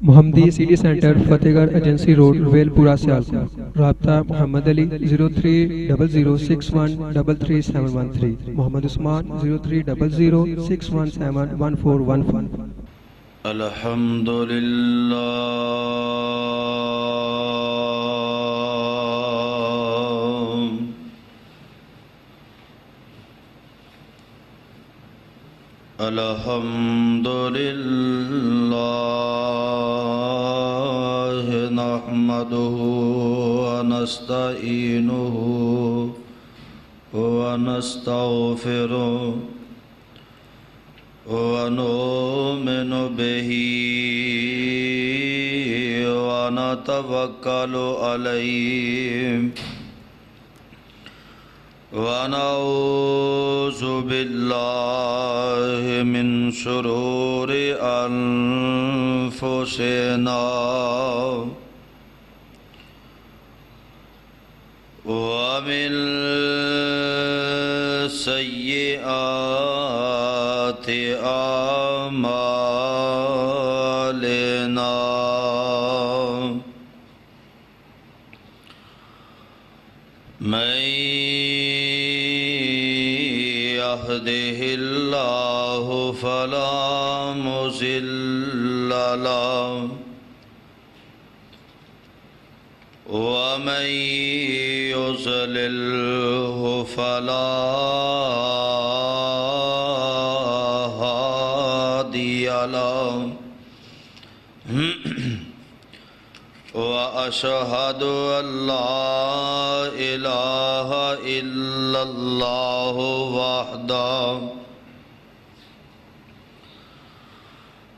محمدی city centre فتح گڑھ agency road well پورہ سیالکوٹ. رابطہ محمد علی 030061337113. محمد عثمان 030061711415. الحمد للہ الحمد للہ نحمده ونستعینه ونستغفره ونؤمن به ونتوکل علیہ ونعوذ باللہ من شرور انفسنا ومن سیئات اعمالنا من يهده الله فلا مضل له ومن يضلله فلا هادي له وأشهد أن لا إله إلا الله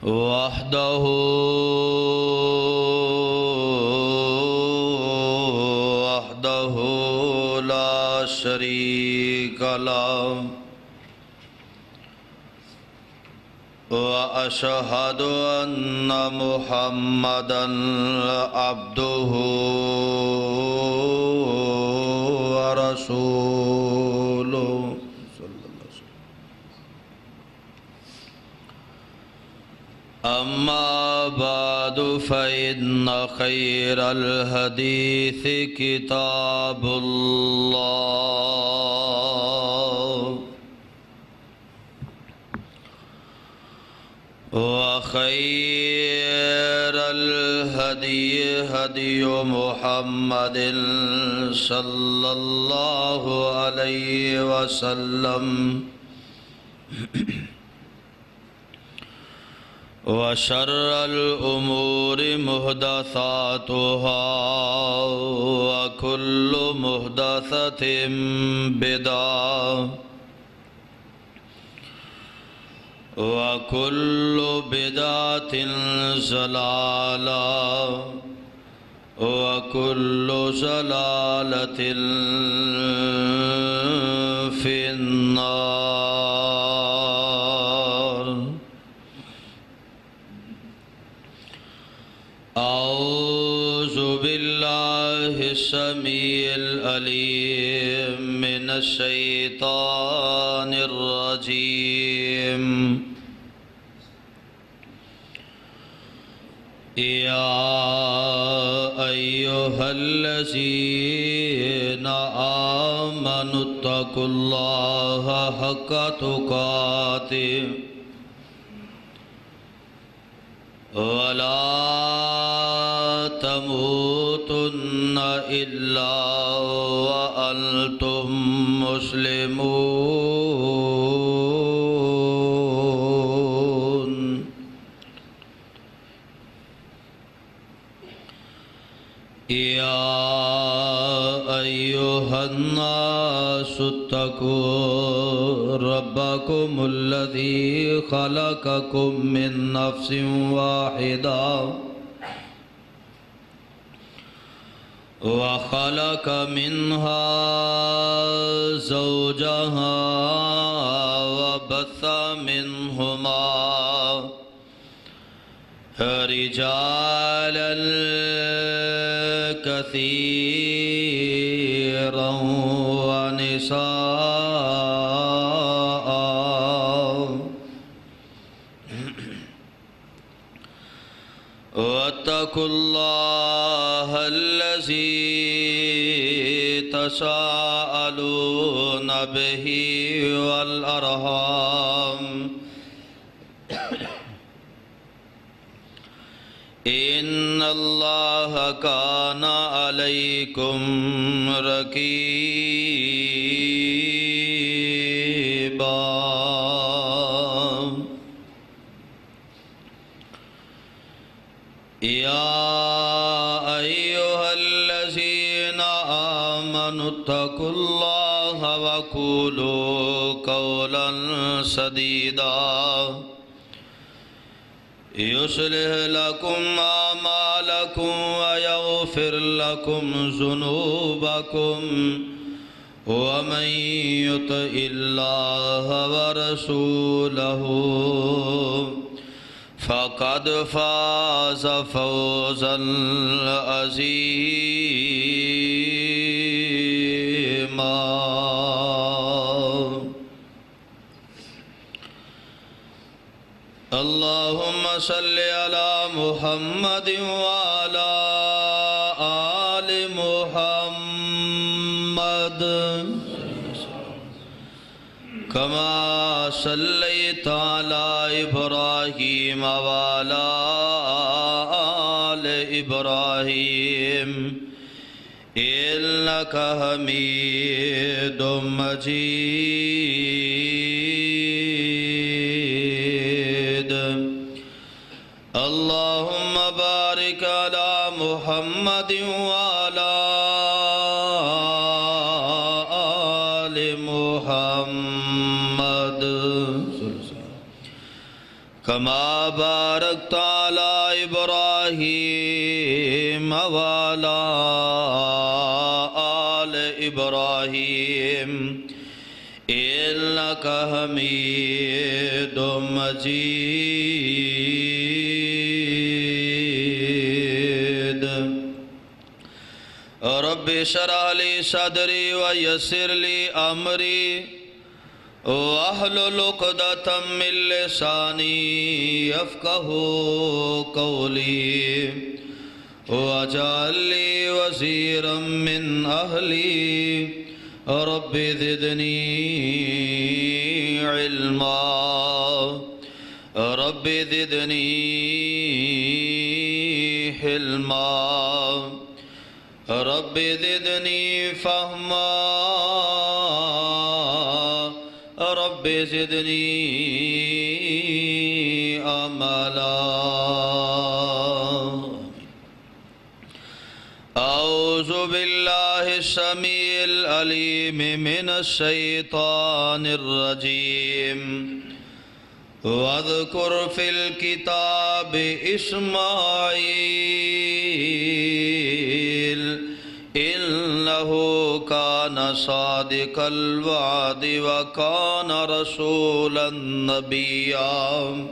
وحده لا شريك له وأشهد أن محمدًا عبده ورسوله أما بعد فإن خير الحديث كتاب الله وخير الهدي هدي محمد صلى الله عليه وسلم وشر الأمور محدثاتها وكل محدثة بدعة وكل بدعة ضلالة وكل ضلالة في النار. أعوذ بالله السميع العليم من الشيطان الرجيم. يا أيها الذين آمنوا اتقوا الله حق تقاته ولا تموتن إلا وأنتم مسلمون. يا أيها الناس اتقوا ربكم الذي خلقكم من نفس واحدة وخلق منها زوجها وبث منهما رجالا كثيرا ونساء. واتقوا الله الذي تساءلون به والأرحام إن الله كان عليكم رقيبا يا أيها الذين آمنوا اتقوا الله وقولوا قولا سديدا يصلح لكم أعمالكم ويغفر لكم ذنوبكم ومن يطع الله ورسوله فقد فاز فوزا عظيما اللهم صل على محمد وعلى آل محمد كما صليت على إبراهيم وعلى آل إبراهيم إنك حميد مجيد اللهم بارك على محمد وعلى آل محمد كما باركت على إبراهيم وعلى آل إبراهيم إنك حميد مجيد رب اشرح لي صدري ويسر لي أمري واحلل عقدة من لساني يفقهوا قولي واجعل لي وزيرا من أهلي رب زدني علما رب زدني حلما رب زدني فهما رب زدني عملا أعوذ بالله السميع العليم من الشيطان الرجيم واذكر في الكتاب إسماعيل إنه كان صادق الوعد وكان رسولا نبيا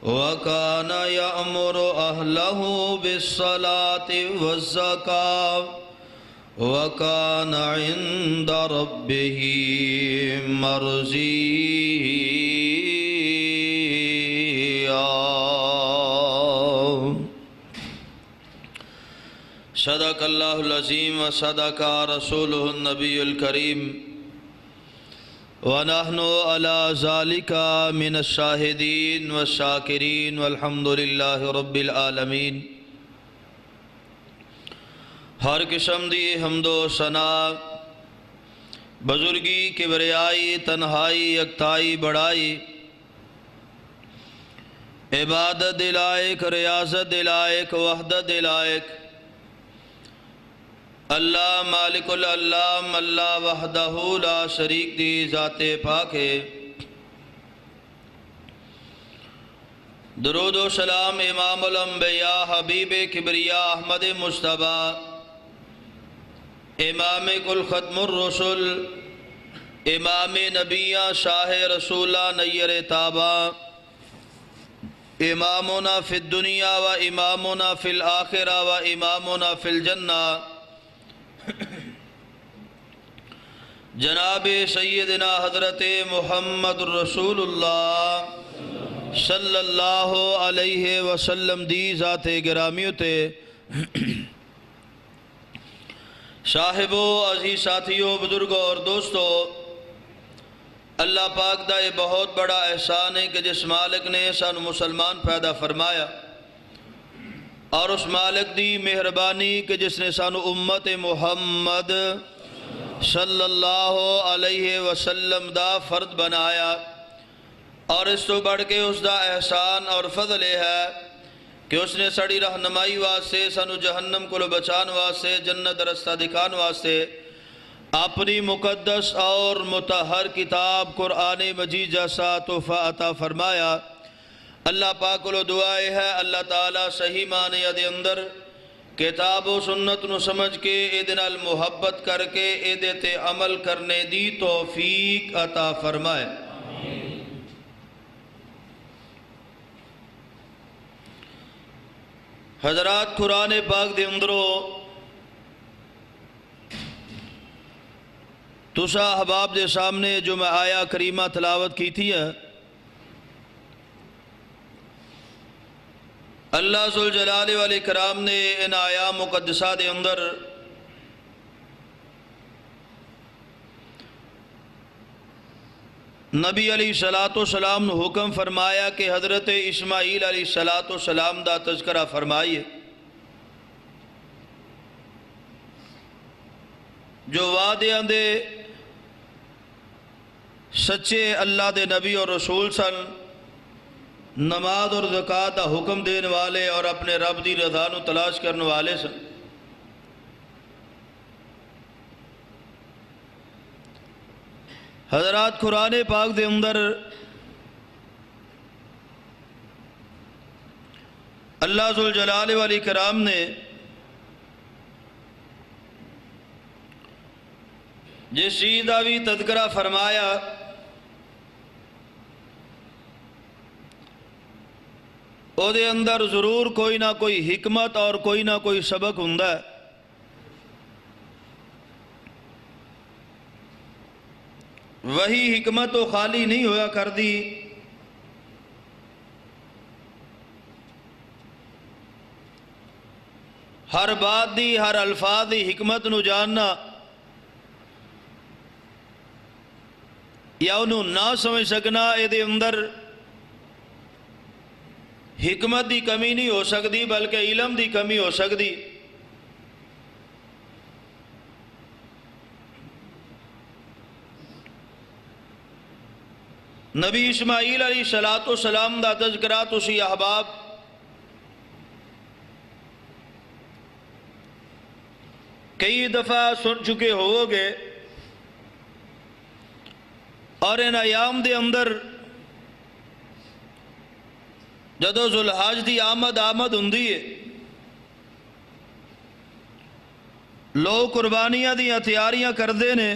وكان يأمر أهله بالصلاة والزكاة وكان عند ربه مرضيا صدق اللہ العظیم وصدق رسولہ النبی الکریم ونحن على ذلك من الشاہدین والشاکرین والحمد للہ رب العالمین ہر قسم دی حمد و ثنا بزرگی کبریائی تنہائی یکتائی بڑائی عبادت دلائق ریاضت دلائق وحدت دلائق اللہ مالک العلام اللہ وحدہ لا شریک دی ذات پاک ہے درود و سلام امام الانبیاء حبیب کبریاء احمد مصطفیٰ امام کل ختم الرسل امام نبیہ شاہ رسولہ نیر تابہ امامنا فی الدنیا و امامنا فی الآخرہ و امامنا فی الجنہ جناب سیدنا حضرت محمد رسول اللہ صلی اللہ علیہ وسلم دی ذات گرامیوں تے صاحبو عزیز ساتھیو بزرگوں اور دوستو، اللہ پاک دا یہ بہت بڑا احسان ہے کہ جس مالک نے سانو مسلمان پیدا فرمایا، اور اس مالک دی مہربانی کہ جس نے سانو امت محمد صلی اللہ علیہ وسلم دا فرد بنایا، اور اس تو بڑھ کے اس دا احسان اور فضل ہے کہ اس نے سڑی رہنمائی واسطے سانو جہنم کو بچان واسطے جنت رستہ دکھان واسطے اپنی مقدس اور مطہر کتاب قرآن مجید جیسا تحفہ عطا فرمایا۔ اللہ پاک کو دعائے ہے اللہ تعالیٰ صحیح معنی دے اندر کتاب و سنت نو سمجھ کے اے دے نال محبت کر کے اے دے تے عمل کرنے دی توفیق عطا فرمائے۔ حضرات، قرآن پاک دے اندرو تسا احباب دے سامنے جو میں آیا کریمہ تلاوت کی تھی ہے، اللہ ذوالجلال والاکرام نے ان آیا مقدسہ دے اندر نبی علیہ السلام نے حکم فرمایا کہ حضرت اسماعیل علیہ السلام دا تذکرہ فرمائیے، جو وعدے دے سچے اللہ دے نبی اور رسول سن، نماز اور زکوٰۃ دا حکم دینے والے اور اپنے رب دی رضا نو تلاش کرنے والے سن۔ حضرات، قرآن پاک دے اندر اللہ ذوالجلال والاکرام نے جس چیز دا بھی تذکرہ فرمایا او دے اندر ضرور کوئی نہ کوئی حکمت اور کوئی نہ کوئی سبق ہوندا ہے۔ وہی حکمت تو خالی نہیں ہویا کر دی، ہر بات دی ہر الفاظ دی حکمت نو جاننا یا انہوں نہ سمجھ سکنا، اے دے اندر حکمت دی کمی نہیں ہو سکتی بلکہ علم دی کمی ہو سکتی۔ نبی اسماعیل علیہ السلام دا تذکرہ تسی احباب کئی دفعہ سن چکے ہو گے، اور ان ایام دے اندر جدو ذوالحج دی آمد ہوندی ہے، لوگ قربانیاں دی تیاریاں کردے نے،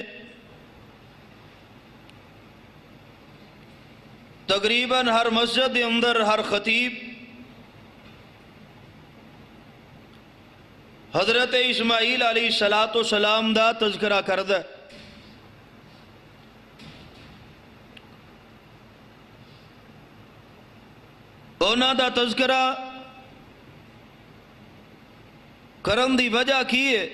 تقریباً ہر مسجد دے اندر ہر خطیب حضرت اسماعیل علیہ السلام دا تذکرہ کردہ۔ اونا دا تذکرہ کرن دی وجہ کی ہے،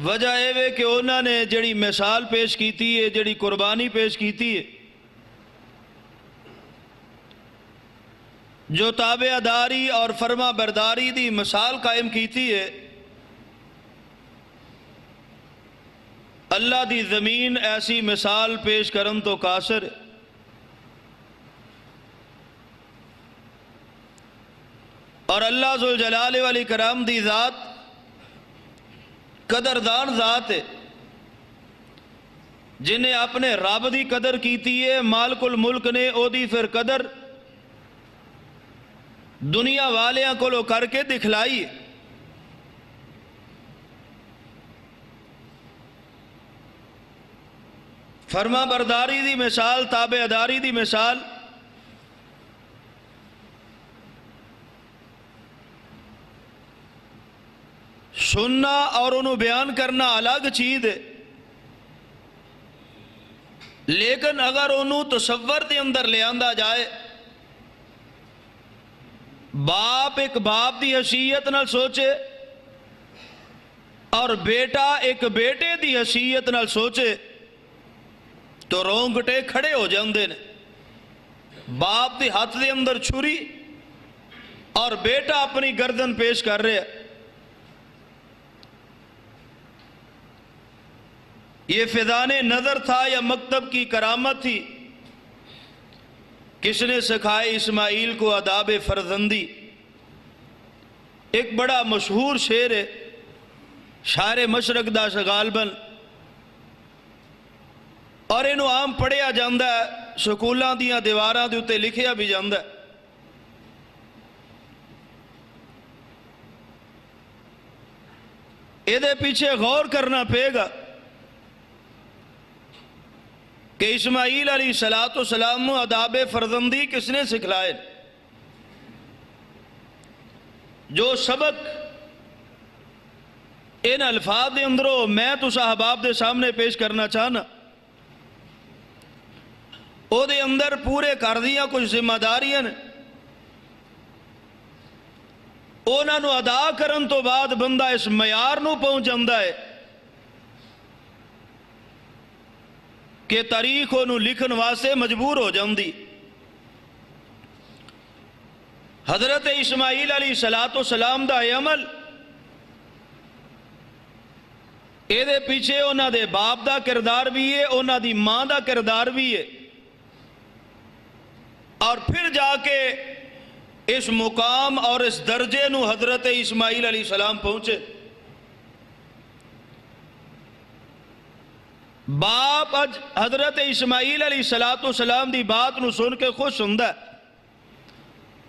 وجہ اے وے کہ اونا نے جڑی مثال پیش کیتی ہے، جڑی قربانی پیش کیتی ہے، جو تابع داری اور فرما برداری دی مثال قائم کیتی ہے، اللہ دی زمین ایسی مثال پیش کرن تو قاصر ہے۔ اور اللہ ذوالجلال والاکرام دی ذات قدردان ذات ہے، جنہیں اپنے رب دی قدر کیتی ہے، مالک الملک نے او دی پھر قدر دنیا والیاں کو کر کے دکھلائی ہے۔ فرما برداری دی مثال، تابع داری دی مثال، سننا اور انہوں بیان کرنا الگ چیز ہے، لیکن اگر انہوں تصور دے اندر لے آندا جائے، باپ ایک باپ دی حیثیت نال سوچے اور بیٹا ایک بیٹے دی حیثیت نال سوچے تو رونگٹے کھڑے ہو جاندے نے۔ باپ دی ہاتھ دے اندر چھری اور بیٹا اپنی گردن پیش کر رہے ہیں۔ یہ فیضان نظر تھا یا مکتب کی کرامت تھی؟ کس نے سکھائے اسماعیل کو آداب فرزندی؟ ایک بڑا مشہور شعر ہے، شاعر مشرق دا غالباً، اور انہوں عام پڑھیا جاندہ ہے، سکولاں دیاں دیواراں دے اتے لکھیا بھی جاندہ ہے۔ اے دے پیچھے غور کرنا پے گا کہ اسماعیل علیہ السلام آداب فرزندی کس نے سکھلائے؟ جو سبق ان الفاظ دے اندروں میں تو احباب دے سامنے پیش کرنا چاہنا، او دے اندر پورے کر دیاں کچھ ذمہ داریاں نے۔ اونا نو ادا کرن تو بعد بندہ اس معیار نو پہنچ جاندا ہے کہ تاریخ انہوں لکھن واسطے مجبور ہو جاندی۔ حضرت اسماعیل علیہ السلام دا یہ عمل، اے دے پیچھے انہاں دے باپ دا کردار بھی ہے، انہاں دی ماں دا کردار بھی ہے، اور پھر جا کے اس مقام اور اس درجے نو حضرت اسماعیل علیہ السلام پہنچے۔ باپ اج حضرت اسماعیل علیہ السلام دی بات نو سن کے خوش ہوندا ہے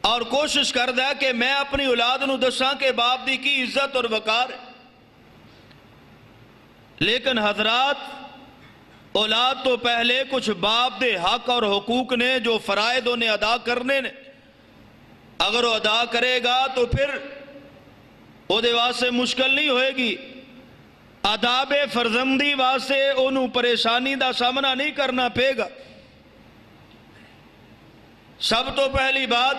اور کوشش کردا ہے کہ میں اپنی اولاد نو دساں کہ باپ دی کی عزت اور وقار ہے۔ لیکن حضرات، اولاد تو پہلے کچھ باپ دے حق اور حقوق نے جو فرائض انہیں ادا کرنے نے، اگر وہ ادا کرے گا تو پھر وہ دے واسطے مشکل نہیں ہوئے گی۔ آداب فرزندی واسطے انہوں پریشانی دا سامنا نہیں کرنا پے گا۔ سب تو پہلی بات،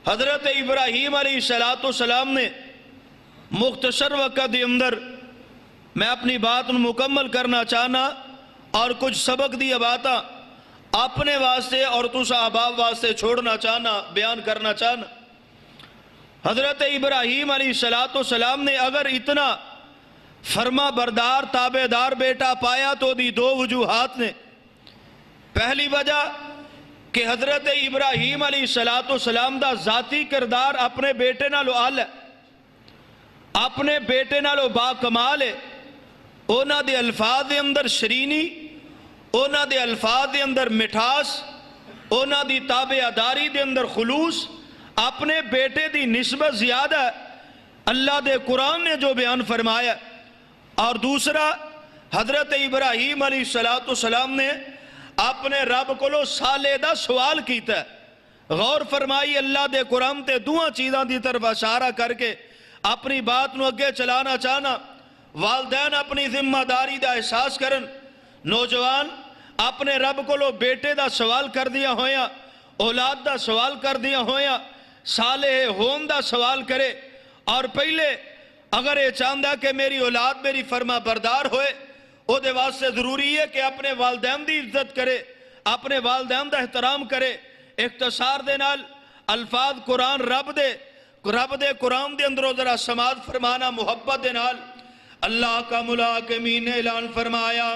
حضرت ابراہیم علیہ السلام نے مختصر وقت دے اندر، میں اپنی بات مکمل کرنا چاہنا اور کچھ سبق دی باتاں اپنے واسطے اور تسا احباب واسطے چھوڑنا چاہنا، بیان کرنا چاہنا۔ حضرت ابراہیم علیہ السلام نے اگر اتنا فرما بردار تابع دار بیٹا پایا تو دی دو وجوہات نے۔ پہلی وجہ کہ حضرت ابراہیم علیہ السلام دا ذاتی کردار اپنے بیٹے نالو اعلی ہے، اپنے بیٹے نالو با کمال ہے۔ اونا دے الفاظ دے اندر شرینی، اونا دے الفاظ دے اندر مٹھاس، اونا دی تابعداری دے اندر خلوص، اپنے بیٹے دی نسبت زیادہ ہے۔ اللہ دے قرآن نے جو بیان فرمایا۔ اور دوسرا، حضرت ابراہیم علیہ السلام نے اپنے رب کو سالے دا سوال کیتا ہے۔ غور فرمائی، اللہ دے قرآن تے دوہاں چیزاں دی طرف اشارہ کر کے اپنی بات نو اگے چلانا چاہنا۔ والدین اپنی ذمہ داری دا احساس کرن، نوجوان اپنے رب کو بیٹے دا سوال کر دیا ہویا، اولاد دا سوال کر دیا ہویا، صالح ہون دا سوال کرے، اور پہلے اگر یہ چاہتا کہ میری اولاد میری فرما بردار ہوئے، او دے واسطے ضروری ہے کہ اپنے والدین دی عزت کرے، اپنے والدین دا احترام کرے۔ اختصار دے نال الفاظ قرآن رب دے قرآن دے اندروں ذرا سماعت فرمانا محبت دے نال۔ اللہ کا ملاکمین نے اعلان فرمایا،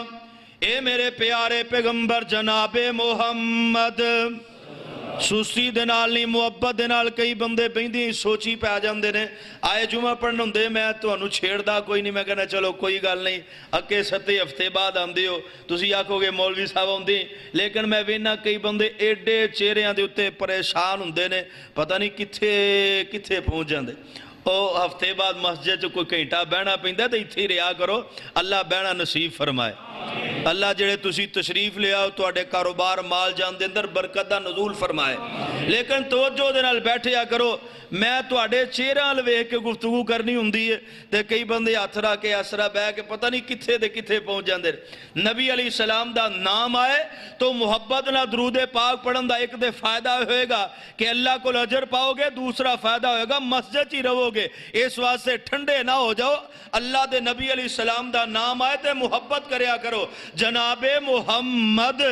اے میرے پیارے پیغمبر جناب محمد، سستی دے نال نہیں محبت دے نال کئی بندے بہندی سوچی پہ آ جاندے نے، آئے جمعہ پڑھن ہوندے میں تانوں چھیڑدا کوئی نہیں، میں کہنا چلو کوئی گل نہیں، اکے ستے ہفتے بعد آندے ہو تسی آکھو گے مولوی صاحب ہوندے، لیکن میں وینا کئی بندے ایڈے چہریاں دے اوتے پریشان ہوندے نے، پتہ نہیں کتھے پہنچ جاندے۔ ہفتے بعد مسجد کوئی گھنٹہ بہنا پیندا تے ایتھے رہیا کرو، اللہ بہنا نصیب فرمائے۔ اللہ جڑے تسی تشریف لے آؤ تواڈے کاروبار مال جان دے اندر برکت دا نزول فرمائے. لیکن توجہ دے نال بیٹھیا کرو. میں تواڈے چہرہ ال ویکھ کے گفتگو کرنی ہوندی ہے تے کئی بندے ہتھ رکھ کے اسرا بہ کے پتہ نہیں کتھے دے کتھے پہنچ جاندے. نبی علیہ السلام دا نام آئے تو محبت نہ درود پاک پڑھن دا ایک دے فائدہ ہوئے گا کہ اللہ کو اجر پاؤ گے, دوسرا فائدہ ہوئے گا مسجد ہی رہو گے. اس واسطے ٹھنڈے نہ ہو جاؤ. اللہ دے نبی علیہ السلام دا نام آئے تے محبت کریا کرو. جناب محمد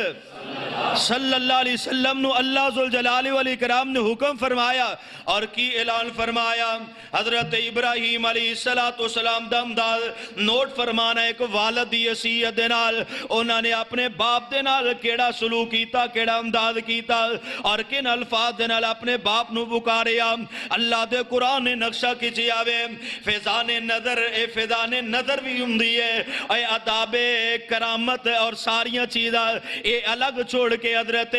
صلی اللہ علیہ وسلم نو اللہ ذوالجلال والاکرام نے حکم فرمایا اور کی اعلان فرمایا. حضرت ابراہیم علیہ السلام دا امداد نوٹ فرمانا ایک والد دی حیثیت دے نال انہاں نے اپنے باپ دے نال کیڑا سلوک کیتا, کیڑا امداد کیتا اور کن الفاظ دے نال اپنے باپ نو پکاریا. اللہ دے قرآن نے نقشہ کھچیا وے فیضان نظر. اے فیضان نظر بھی ہوندی ہے, اے اداب کرامت اور ساریاں چیزاں اے الگ چھوڑ کے حضرت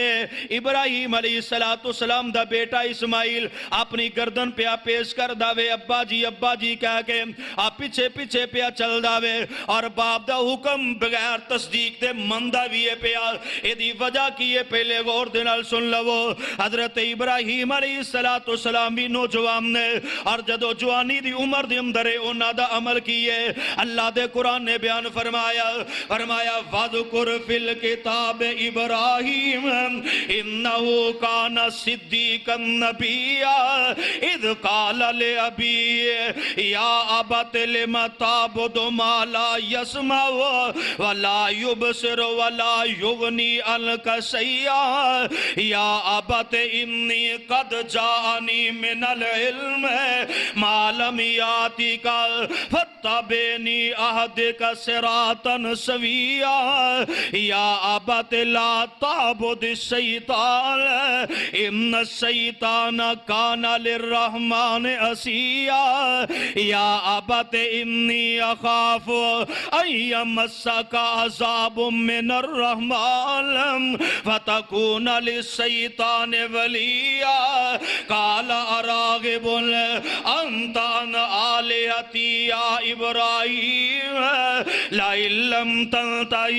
ابراہیم علیہ السلام دا بیٹا اسماعیل اپنی گردن پہ پیش کر داوے ابا جی کہہ کے آپ پیچھے پیچھے پیا چل داوے اور باپ دا حکم بغیر تصدیق دے مندہ بھی ہے پیا. اے دی وجہ کی ہے پہلے غور دے نال سن لو. حضرت ابراہیم علیہ السلام بھی نوجوان نے اور جدو جوانی دی عمر دی اندر انہاں دا عمل کیے. اللہ دے قرآن نے بیان فرمایا وَذْكُرْ فِي الْكِتَابِ إِبْرَاهِيمَ إِنَّهُ كَانَ صِدِّيقًا نَبِيًّا إِذْ قَالَ لِأَبِيهِ يَا أَبَتِ لِمَ تَعْبُدُ مَا لَا يَسْمَعُ وَلَا يُبْصِرُ وَلَا يُغْنِي عَنْكَ شَيْئًا يَا أَبَتِ إِنِّي قَدْ جَاءَنِي مِنَ الْعِلْمِ مَا لَمْ يَأْتِكَ فَاتَّبِعْنِي أَهْدِكَ صِرَاطًا سَوِيًّا يَا أَبَتِ لَا تَعْبُدِ الشَّيْطَانَ إِنَّ الشَّيْطَانَ كَانَ لِلرَّحْمَنِ عَصِيًّا يَا أَبَتِ إِنِّي أَخَافُ أَن يَمَسَّكَ عَذَابٌ مِّنَ الرَّحْمَنِ فَتَكُونَ لِلشَّيْطَانِ وَلِيًّا قَالَ أَرَاغِبٌ أَنْتَ عَنْ آلِهَتِي يَا إِبْرَاهِيمُ لَئِن لَّمْ تَنْتَهِ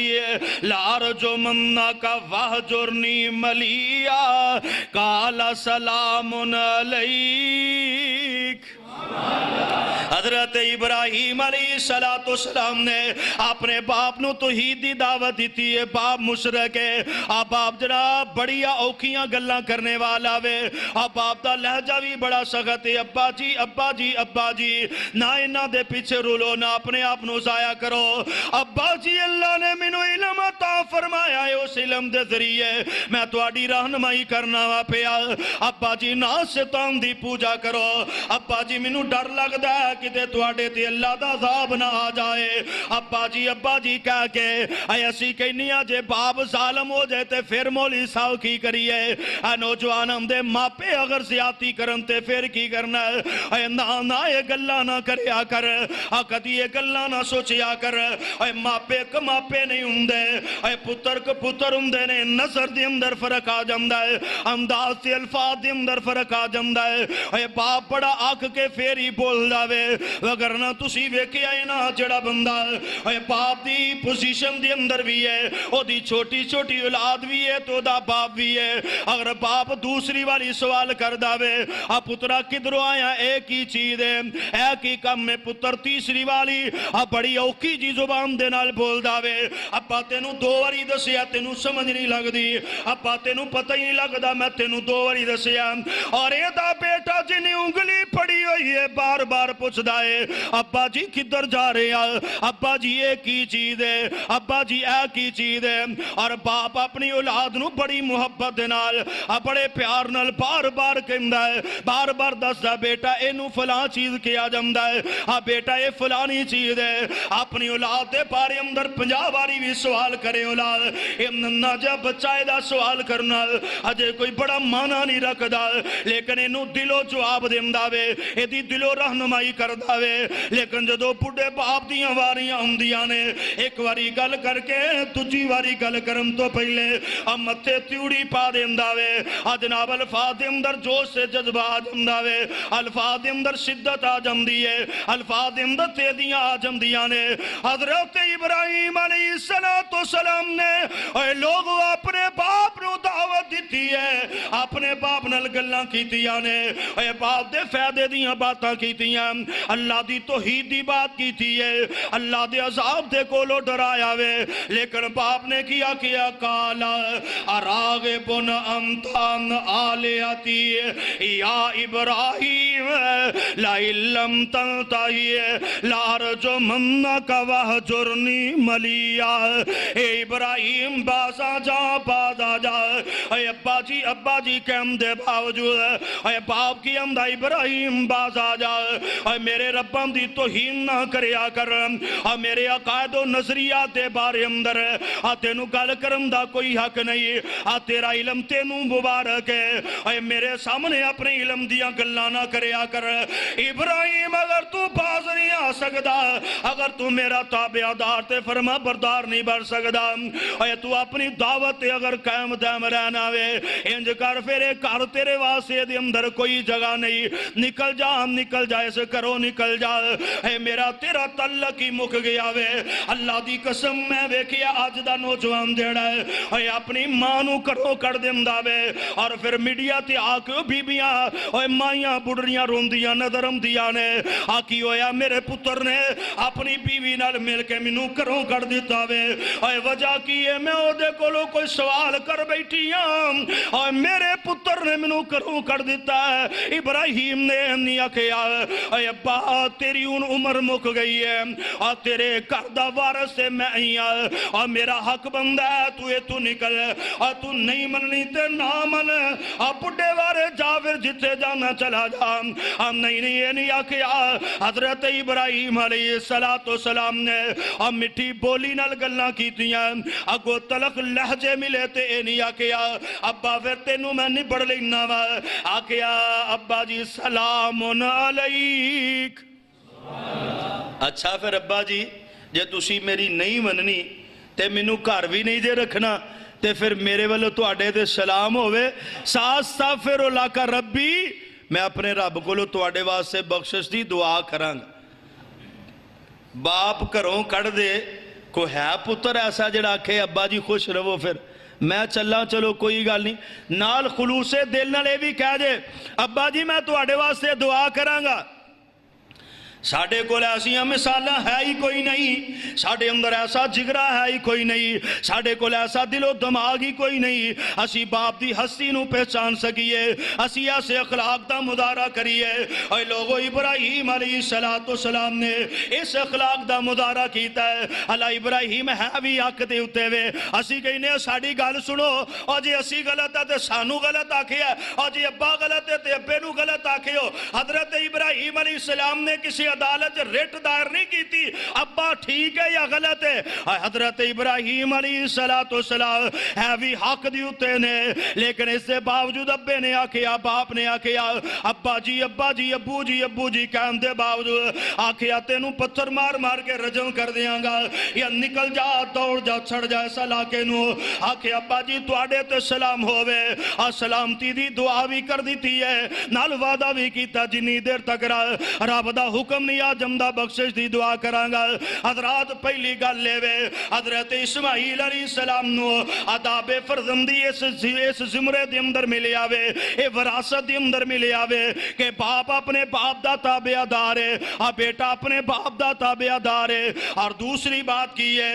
لَأَرْجُمَنَّكَ وَاهْجُرْنِي مَلِيًّا قَالَ سَلَامٌ عَلَيْكَ. حضرت ابراہیم علیہ السلام نے اپنے باپ نو توحید دی دعوت دیتی ہے. باپ مشرک ہے اور باپ جناب بڑیا اوکھیاں گلاں کرنے والا وے اور باپ دا لہجہ بھی بڑا سخت ہے. ابا جی نہ انہاں دے پیچھے رولو, نہ اپنے آپ نو ضائع کرو. ابا جی اللہ نے مینوں علم عطا فرمایا ہے, اس علم دے ذریعے میں تواڈی رہنمائی کرنا وا پیا. ابا جی نہ شیطان دی پوجا کرو. ابا جی مینوں ڈر لگدا ہے کتے تواڈے تے اللہ دا عذاب نہ آ جائے. ابا جی کہہ کے اے اسی کہنیاں جے باپ ظالم ہو جائے تے پھر مولی صاحب کی کریے. اے نوجوان ہم دے ماپے اگر زیادتی کرن تے پھر کی کرنا ہے. اے نہ اے گلاں نہ کریا کر, کدی اے گلاں نہ سوچیا کر. اے ماپے کماپے نہیں ہوندے, اے پتر پتر ہوندے نے. نظر دے اندر فرق آ جاندا ہے, انداز تے الفاظ دے اندر فرق آ جاندا ہے. اے باپ بڑا آکھ کے پھیری بول داوے وگرنہ تسی ویکھیا اے نا جڑا بندہ اے باپ دی پوزیشن دے اندر بھی ہے, او دی چھوٹی چھوٹی اولاد بھی ہے تو دا باپ بھی ہے. اگر باپ دوسری والی سوال کر داوے پترا کدھروں آیا, ایک ہی چیز ہے, ایک ہی کم میں پتر تیسری والی بڑی اوکھی جی زبان دے نال بول داوے ابا تینوں دو واری دسیا تینوں سمجھ نہیں لگ دی, ابا تینوں پتہ ہی نہیں لگدا میں تینوں دو واری دسیا. اور اے دا بیٹا جنہیں انگلی پڑی ہوئی ہے بار بار پوچھ دائے ابا جی کدھر جا رہے ہیں, ابا جی ایک ہی چیز ہے, ابا جی ایک ہی چیز ہے. اور باپ اپنی اولاد نو بڑی محبت دے نال بڑے پیار نال بار بار کہندا ہے, بار بار دسدا بیٹا اینو فلاں چیز کیا جاندا ہے, بیٹا اے فلانی چیز ہے. اپنی اولاد دے بارے اندر 50 باری بھی سوال کرے اولاد اے ننا جا بچہ دا سوال کرنا اجے کوئی بڑا معنی نہیں رکھدا, لیکن اینو دلو جواب دیندا وے. اے دی دلوں رہنمائی کردا وے، لیکن جدو بڈھے باپ دیاں واریاں ہوندیاں نے ایک واری گل کر کے دوجی واری گل کرن تو پہلے متھے تیوڑی پا دیندا وے، جناب الفاظ دے اندر جوش سے جذبہ آ جاندا وے، الفاظ دے اندر شدت آ جاندی ہے، الفاظ دے اندر تیزیاں آ جاندیاں نے۔ حضرت ابراہیم علیہ السلام نے اے لوگوں اپنے باپ نو دعوت دیتی ہے، اپنے باپ نال گلاں کیتیاں نے، اے باپ دے فائدے دیاں باتاں کیتیاں، اللہ دی توحید دی بات کیتی ہے، اللہ دے عذاب دے کولو ڈرایا وے، لیکن باپ نے کیا کالا اراغبن انتان آلیاتی یا ابراہیم لئن لم تنتہی لارجمنک وہجرنی ملیا۔ اے ابراہیم بازا جا، اے ابا جی کہم دے باوجود اے باپ کی امدہ ابراہیم بازا جا، اے میرے ربم دی توہین نہ کریا کرم، اے میرے عقائد و نظریات دے بارے اندر تینو گل کرم دا کوئی حق نہیں، تیرا علم تینو مبارک ہے، اے میرے سامنے اپنے علم دیا گلاں نہ کریا کر۔ ابراہیم اگر تو باز نہیں آ سکدا، اگر تو میرا تابعدار تے فرما بردار نہیں بن سکدا، اے تو اپنی دعوت اگر قائم دائم رہنا وے، انج کر پھر گھر تیرے واسطے دے اندر کوئی جگہ نہیں، نکل جا اس کرو نکل جا، اے میرا تیرا تعلق ہی مک گیا وے۔ اللہ دی قسم میں ویکھیا اج دا نوجوان جیڑا ہے اے اپنی ماں نو کرو کر دیندا وے، اور پھر میڈیا تے آ کے بیبیاں اے مائیاں بڑھڑیاں روندیاں نظر آندیاں نے، کی ہویا میرے پتر نے اپنی بیوی نال مل کے مینوں کرو کر دیتا وے، اے وجہ کی ہے میں او دے کولو کوئی سوال کر بیٹھی ہاں، اے میرے پتر نے مینوں کرو کر دیتا ہے۔ ابراہیم نے نہیں آکھیا اے ابا تیری ان عمر مک گئی ہے، اور تیرے گھر دا وارث سے میں ہی اور میرا حق بندہ ہے، تو نکل، اور تو نہیں مننی تے نہ من، اور بڑھے وارے جا پھر جتے جانا چلا جا۔ نہیں یہ نہیں آکھیا حضرت ابراہیم علیہ السلام نے اور مٹھی بولی نال گلاں کیتیاں، اگو تلخ لہجے ملے تے اے نہیں آکھیا ابا پھر تینوں میں نبڑ لینا وا، آکھیا ابا جی سلام علیک۔ اچھا پھر ابا جی جے تسی میری نہیں مننی تے مینوں گھر بھی نہیں دے رکھنا تے پھر میرے والوں تواڈے تے سلام ہوئے، ساستغفر لک ربی، میں اپنے رب کو تواڈے واسطے بخشش دی دعا کراں گا۔ باپ گھروں کڑ دے، کوئی ہے پتر ایسا جڑا آکھے ابا جی خوش رہو پھر میں چلا چلو کوئی گل نہیں، نال خلوص دل نال اے بھی کہہ دے ابا جی میں تواڈے واسطے دعا کراں گا۔ ساڑھے کو ایسا مثالہ ہے ہی کوئی نہیں، ساڑھے اندر ایسا جگرہ ہے ہی کوئی نہیں، ساڑھے کو ایسا دل و دماغ ہی کوئی نہیں، اسی باپ دی ہستی نو پہچان سکیے، اسی ایسے اخلاق دا مدارہ کریے۔ اے لوگو ابراہیم علیہ السلام نے اس اخلاق دا مدارہ کیتا ہے، اللہ ابراہیم ہے بھی حق دے ہوتے ہوئے، اسی کہنے ساڑھی گال سنو، اور جی اسی غلط ہے تے سانو غلط آکھے ہے، اور جی ابا غلط ہے تے ابے نو غلط آکھے ہو۔ حضرت ابراہیم علیہ السلام نے کسی عدالت ریٹ دائر نہیں کی تھی ابا ٹھیک ہے یا غلط ہے، حضرت ابراہیم علیہ السلام ہے بھی حق دیوتے نے، لیکن اس سے باوجود ابے نے آکھیا باپ نے آکھیا ابا جی ابو جی کہن دے باوجود آکھیا تینوں پتھر مار مار کے رجم کر دیاں گا یا نکل جا دوڑ جا چھڑ جا ایسا لاکے نو، آکھیا ابا جی تواڈے تے سلام ہوئے، اور سلامتی دی دعا بھی کر دیتی ہے، نال وعدہ بھی کیتا جنی دیر تک رب دا حکم نہیں آ جمدہ بخشش دی دعا کرانگا۔ حضرات پہلی گل لے وے حضرت اسماعیل علیہ السلام نو عذاب فرزندی اس زمرے دی اندر ملے آوے، اے وراثت دی اندر ملے آوے کہ باپ اپنے باپ دا تابعہ دار ہے، بیٹا اپنے باپ دا تابعہ دار ہے۔ اور دوسری بات کی ہے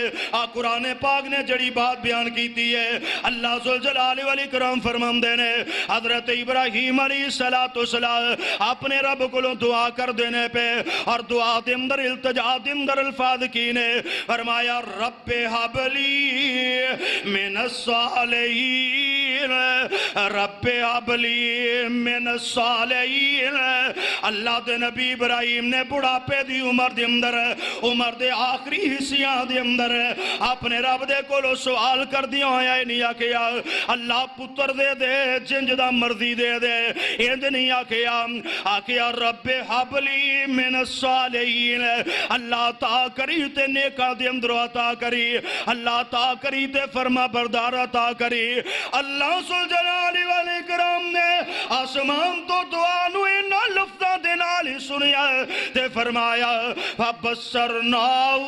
قرآن پاک نے جڑی بات بیان کیتی ہے، اللہ ذوالجلال والاکرام فرماندے نے حضرت ابراہیم علیہ السلام اپنے رب کو دعا کر دینے پہ اور دعا دے اندر التجا دے اندر الفاظ کی نے فرمایا رب حبلی من الصالحین رب ابلی من الصالحین. اللہ دے نبی ابراہیم نے بڑھاپے دی عمر دے اندر، عمر دے آخری حصیاں دے اندر اپنے رب دے کولو سوال کر دیا ہویا نہیں آکیا اللہ پتر دے دے جنج دا مرضی دے دے، اند نہیں آکیا رب حبلی من الصالحین. اللہ تا کری تے نیکا دے اندر عطا کری، اللہ تا کری تے فرما بردار عطا کری. اللہ ذوالجلال والاکرام نے آسمان تو دعا نو انہا لفظاں دے نال ہی سنیا تے فرمایا فَبَصَّرْنَاهُ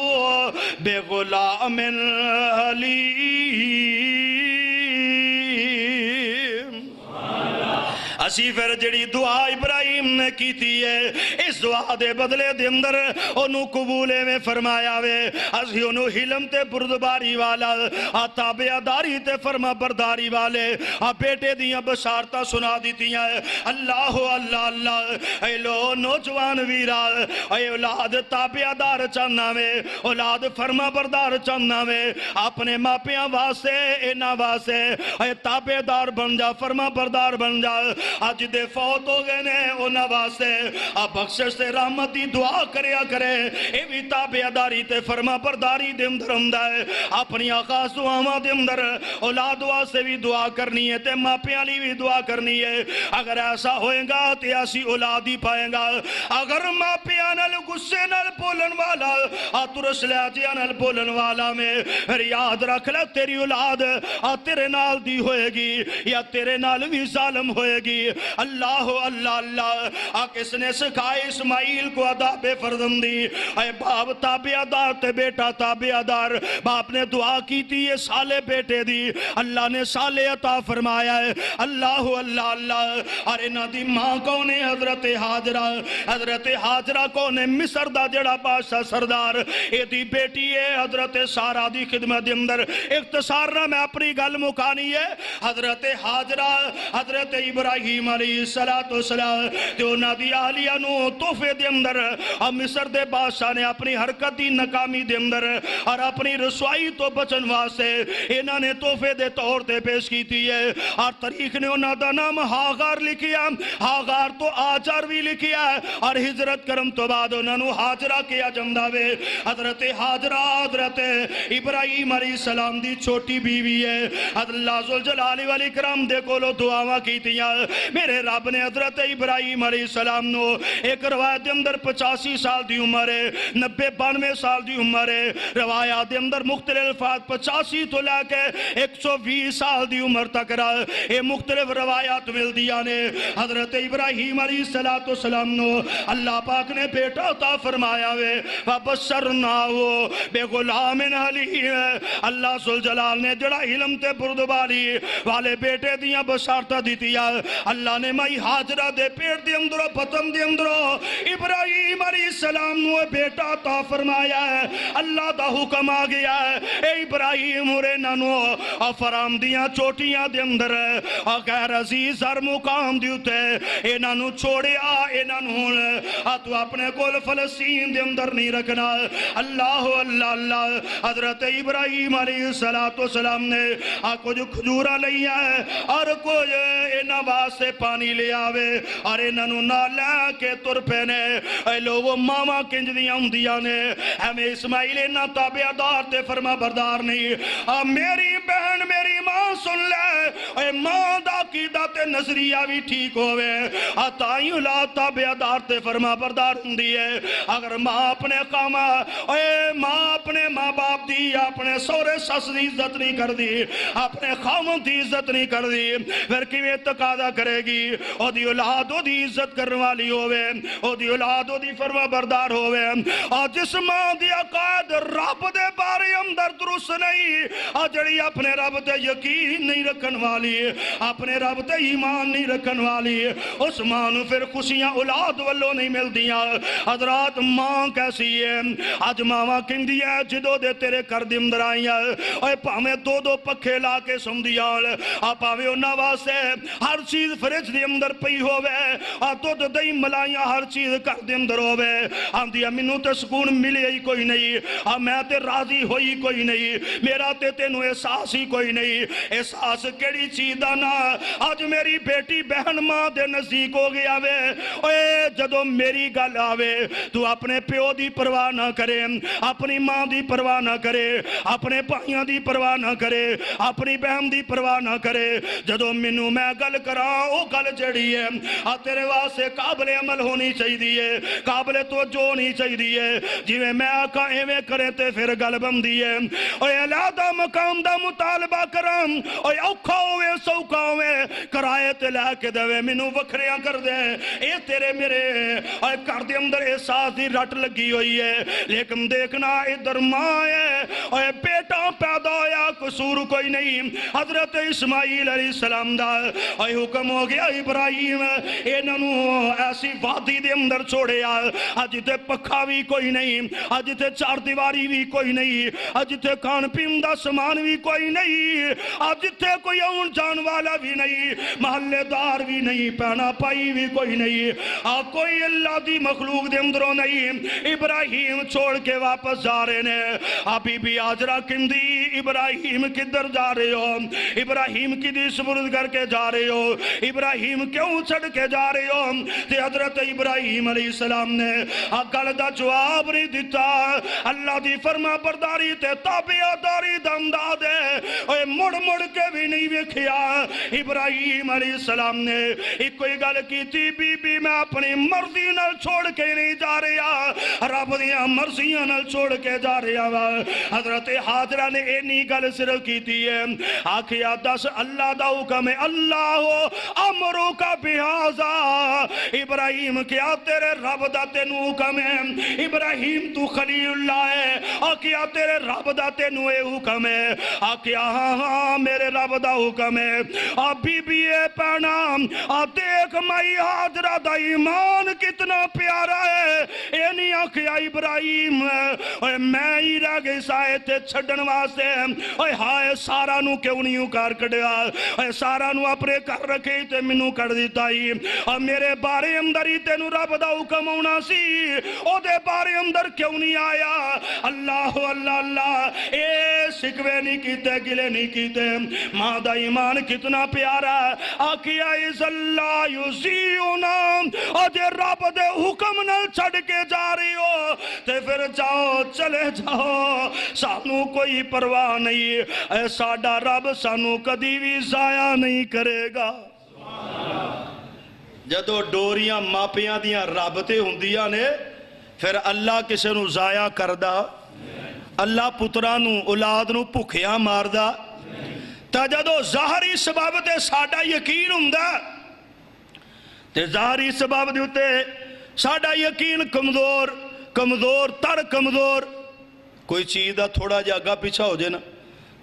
بِغُلَامٍ حَلِيمٍ. اسی پھر جڑی دعا ابراہیم نے کی تھی ہے اس دعا دے بدلے دے اندر انہوں قبولے میں فرمایا وے اسی انہوں حلم تے بردباری والا تابعداری تے فرما برداری والے بیٹے دیاں بشارتہ سنا دیتی ہیں. اللہ اللہ اللہ اے لو نوجوان ویرا اے اولاد تابعدار چاہنا میں، اولاد فرما بردار چاہنا میں، اپنے ماپیاں واسے اینا واسے اے تابعدار بن جا، فرما بردار بن جا. آج دے فوت ہو گئے نے اونا واسے بخشش سے رحمتی دعا کریا کرے اے بھی تابعداری تے فرما برداری دے اندر ہمدہ ہے. اپنی آغاز دعاواں دے اندر اولاد واسے بھی دعا کرنی ہے تے ماپیاں لی بھی دعا کرنی ہے. اگر ایسا ہوئے گا تے ایسی اولاد ہی پائیں گا. اگر ماپیاں نال غصے نال بولن والا ترس لہجے نال بولن والا میں یاد رکھ لے تیری اولاد تیرے نال دی ہوئے گی یا تیرے نال بھی ظالم ہوئے گی. اللہ اللہ اللہ کس نے سکھائے اسماعیل کو عذاب فرزندی. اے باپ تابعدار تے بیٹا تابعدار. باپ نے دعا کی تھی یہ سالے بیٹے دی، اللہ نے سالے عطا فرمایا ہے. اللہ اللہ اللہ. اور انہاں دی ماں کون ہے؟ حضرت حاجرہ. حضرت حاجرہ کون ہے؟ مصر دا جڑا بادشاہ سردار اے دی بیٹی ہے حضرت سارہ دی خدمت دے اندر. اختصار نہ میں اپنی گل مکانی ہے. حضرت حاجرہ حضرت ابراہیم علیہ السلام تے انہاں دی اہلیہ نو تحفے دے اندر مصر دے بادشاہ نے اپنی حرکت دی ناکامی دے اندر اور اپنی رسوائی تو بچن واسطے انہاں نے تحفے دے طور تے پیش کیتی ہے. اور تاریخ نے انہاں دا نام ہاغار لکھیا، ہاغار تو آجر بھی لکھیا ہے. اور ہجرت کرم تو بعد انہاں نو حاجرہ کیا جاندا وے. حضرت حاجرہ حضرت ابراہیم علیہ السلام دی چھوٹی بیوی ہے. اللہ ذوالجلال والاکرام دے کولو دعاواں کیتیاں. میرے رب نے حضرت ابراہیم علیہ السلام نو ایک روایت دے اندر 85 سال دی عمر ہے، 90-92 سال دی عمر ہے. روایات دے اندر مختلف الفاظ 85 تو لے کے 120 سال دی عمر تک یہ مختلف روایات مل دیا نے. حضرت ابراہیم علیہ السلام نو اللہ پاک نے بیٹا عطا فرمایا وے فَبَشَّرْنَاهُ بِغُلَامٍ حَلِيمٍ. اللہ ذوالجلال نے جڑا علم تے بردباری والے بیٹے دیاں بشارتہ دیتیا. اللہ نے مائی حاجرہ دے پیٹ دے اندروں پتن دے اندروں ابراہیم علیہ السلام نو بیٹا عطا فرمایا ہے. اللہ دا حکم آ گیا ہے اے ابراہیم اور نانو فرام دیاں چوٹیاں دے اندر غیر عزیز ہر مقام دیوتے انہاں نو چھوڑے انہاں نو تو اپنے کول فلسطین دے اندر نہیں رکھنا. اللہ اللہ اللہ. حضرت ابراہیم علیہ السلام نے کچھ کھجورہ لیا ہے اور کچھ انہاں واسے پانی لے آوے اور انہاں نو نہ لے کے تر پینے. اے لوگو ماما کنج دیاں ہوندیاں نے ہمیں اسماعیل انہاں تابعدار تے فرما بردار نہیں. میری بہن میری ماں سن لے اے ماں دا عقیدہ تے نظریہ بھی ٹھیک ہوئے تائیں اولاد تابعدار تے فرما بردار ہوندی ہے. اگر ماں اپنے قامہ اے ماں اپنے ماں باپ دی اپنے سورے سس دی عزت نہیں کر دی اپنے خامن دی عزت نہیں کر دی پھر کیویں تقاضا کرے گی او دی اولاد او دی عزت کرنے والی ہوئے او دی اولاد او دی فرما بردار ہوئے. اور جس ماں دی عقائد رب دے بارے اندر درست نہیں اور جڑی اپنے رب تے یقین نہیں رکھن والی اپنے رب تے ایمان نہیں رکھن والی اس ماں نو پھر خوشیاں اولاد والوں نہیں مل دیاں. حضرات ماں کیسی ہے؟ آج ماں کہندی ہے جدو دے تیرے کر دے اندر آئیاں اے پاویں دو پکھے لا کے سن دیاں پاویں انہاں واسطے ہر چیز فریج دے اندر پئی ہووے دودھ دہی ملائیاں ہر چیز گھر دے اندر ہووے آندی مینوں تے سکون ملے ہی کوئی نہیں میں تے راضی ہوئی کوئی نہیں میرا تے تینوں احساس ہی کوئی نہیں احساس کیڑی چیز دا نا آج میری بیٹی بہن ماں دے نزدیک ہو گیا وے اوے جدوں میری گل آوے تو اپنے پیو دی پرواہ نہ کرے اپنی ماں دی پرواہ نہ کرے اپنے بھائیاں دی پرواہ نہ کرے اپنی بہن دی پرواہ نہ کرے جدوں مینوں میں گل کراں او گل جڑی ہے تیرے واسطے قابل عمل ہونی چاہیے قابل توجہ ہونی چاہیے جویں میں آکھاں ایویں کرے تے پھر گل بندی ہے اوے علیحدہ مقام دا مطالبہ کراں اوے اوکھا ہوے سوکھا ہوے کرائے تے لے کے دے مینوں وکھریاں کر دے اے تیرے میرے اوے گھر دے اندر احساس دی رٹ لگی ہوئی ہے لیکن دیکھنا ادھر ماں ہے اوے بیٹا پیدا ہویا قصور کوئی نہیں حضرت اسماعیل علیہ السلام دا اوے حکم ہو گیا ابراہیم انہاں نوں ایسی وادی دے اندر چھوڑیا اج تے پکھا بھی کوئی نہیں اج تے چار دیواری بھی کوئی نہیں اج تے کھان پین دا سامان بھی کوئی نہیں اج تے کوئی آن جان والا بھی نہیں محلے دار بھی نہیں پہنا پائی بھی کوئی نہیں کوئی اللہ دی مخلوق دے اندروں نہیں ابراہیم چھوڑ کے واپس جا رہے نے بی بی ہاجرہ کندی ابراہیم کدھر جا رہے ہو ابراہیم کدی سپرد کر کے جا رہے ہو ابراہیم کیوں چھڑ کے جا رہے ہو تے حضرت ابراہیم علیہ السلام نے گل دا جواب نہیں دیتا اللہ دی فرما برداری تے تابعداری دا انداز ہے اوے مڑ مڑ کے بھی نہیں ویکھیا ابراہیم علیہ السلام نے ایک کوئی گل کیتی بی بی میں اپنی مرضی نال چھوڑ کے نہیں جا رہا رب دیاں مرضیاں نال چھوڑ کے جا رہا وا حضرت ہاجرہ نے اینی گل صرف کیتی ہے آکھیا دس اللہ دا حکم ہے اللہ امرو کا بہذا ابراہیم کیا تیرے رب دا تینوں حکم ہے ابراہیم تو خلیل اللہ ہے آکھیا تیرے رب دا تینوں اے حکم ہے آکھیا ہاں ہاں میرے رب دا حکم ہے بی بی اے پہنا دیکھ مائی ہاجرہ دا ایمان کتنا پیارا ہے اے نہیں آکھیا ابراہیم میں ہی رہ گئی سائے تے چھڑن واسے ہائے سارا نو کیوں نہیں اکار کڑیا سارا نو اپنے کر رکھے تے منو کر دیتا ہی میرے بارے اندر ہی تینو رب دا حکم ہونا سی او دے بارے اندر کیوں نہیں آیا اللہ اللہ اللہ اے سکوے نہیں کیتے گلے نہیں کیتے ماں دا ایمان کتنا پیارا آکیا از اللہ یزیونا اور جے رب دے حکم نہ چھڑ کے جا رہی ہو تے پھر جاؤ چلے جاؤ سانو کوئی پرواہ نہیں اے ساڈا رب سانو کدی بھی ضائع نہیں کرے گا جدو ڈوریاں ماپیاں دیاں رب تے ہوندیاں نے پھر اللہ کسے نو ضائع کردا اللہ پترانو اولاد نو بھکھیاں ماردا تا جدو ظاہری سبب تے ساڈا یقین ہوندا تے ظاہری سبب دے تے ساڈا یقین کمزور تر کمزور کوئی چیز دا تھوڑا جا گا پیچھا ہو جائے نا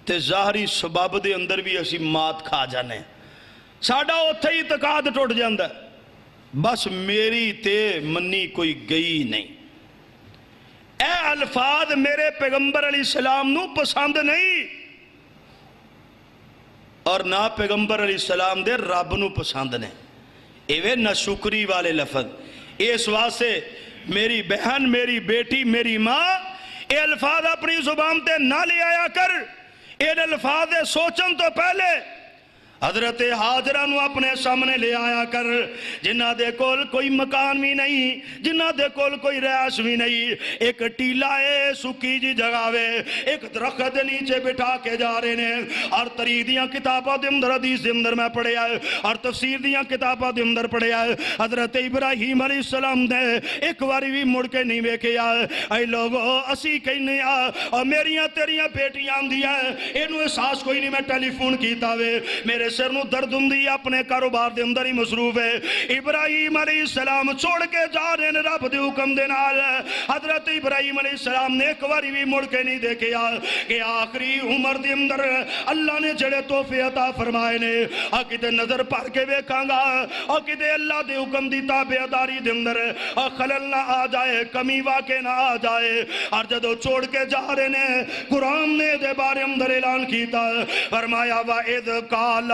تے ظاہری سبب دے اندر بھی اسی مات کھا جانے ساڈا اتھے ہی اعتقاد ٹوٹ جاندا بس میری تے منی کوئی گئی نہیں اے الفاظ میرے پیغمبر علیہ السلام نو پسند نہیں اور نہ پیغمبر علیہ السلام دے رب نو پسند نے ایوے نہ شکری والے لفظ اس واسطے میری بہن میری بیٹی میری ماں اے الفاظ اپنی زبان تے نہ لے آیا کر اے الفاظ سوچن تو پہلے حضرت ہاجرہ نو اپنے سامنے لے آیا کر جنہ دے کول کوئی مکان بھی نہیں جنہ دے کول کوئی رہائش بھی نہیں ایک ٹیلا ہے سکی جی جگاوے ایک درخت نیچے بٹھا کے جا رہے نے اور تاریخ دیاں کتاباں دے اندر حدیث دے اندر میں پڑھے آئے اور تفسیر دیاں کتاباں دے اندر پڑھے آئے حضرت ابراہیم علیہ السلام دے ایک واری بھی مڑ کے نہیں ویکھے آئے اے لوگو اسی کہنے اور میریاں تیریاں بیٹیاں دیا انہوں احساس کوئی نہیں میں ٹیلی فون کیتا ہوئے میرے سر نو درد ہندی اپنے کاروبار دے اندر ہی مصروف ہے ابراہیم علیہ السلام چھوڑ کے جا رہے ہیں رب دے حکم دے نال حضرت ابراہیم علیہ السلام نے ایک واری بھی مڑ کے نہیں دیکھے کہ آخری عمر دے اندر اللہ نے جڑے تحفے عطا فرمائے نے کتے نظر پڑھ کے ویکھاں گا اور کتے اللہ دے حکم دی تابعداری دے اندر خلل نہ آ جائے کمی واقع نہ آ جائے اور جدو چھوڑ کے جا رہے ہیں قرآن نے دے بارے اندر اعلان کیتا فرمایا وَإِذْ قَالَ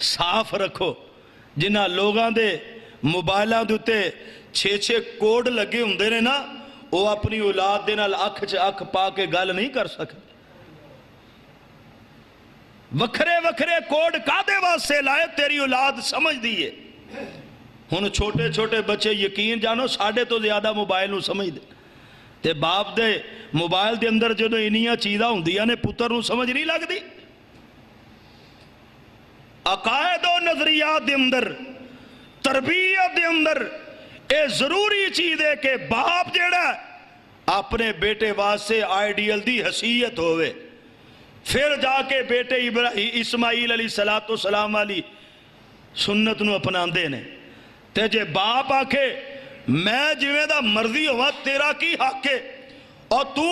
صاف رکھو. جنہ لوگاں دے موبائلاں دے اُتے 6 کوڈ لگے ہوندے نے نا وہ اپنی اولاد دے نال اکھ چ اکھ پا کے گل نہیں کر سکتے. وکھرے وکھرے کوڈ کادے واسطے لائے تیری اولاد سمجھ دیئے. ہن چھوٹے چھوٹے بچے یقین جانو ساڑھے تو زیادہ موبائل نو سمجھ دے تے باپ دے موبائل دے اندر جدو انیاں چیزاں ہوندیاں نے پتر نو سمجھ نہیں لگ دی. عقائد و نظریات دے اندر تربیت دے اندر اے ضروری چیز ہے کہ باپ جیڑا اپنے بیٹے واسطے آئیڈیل دی حیثیت ہوئے. پھر جا کے بیٹے اسماعیل علیہ السلام والی سنت نو اپناندے نے. تے جے باپ آکھے میں جویں دا مرضی ہوا تیرا کی حق ہے اور تو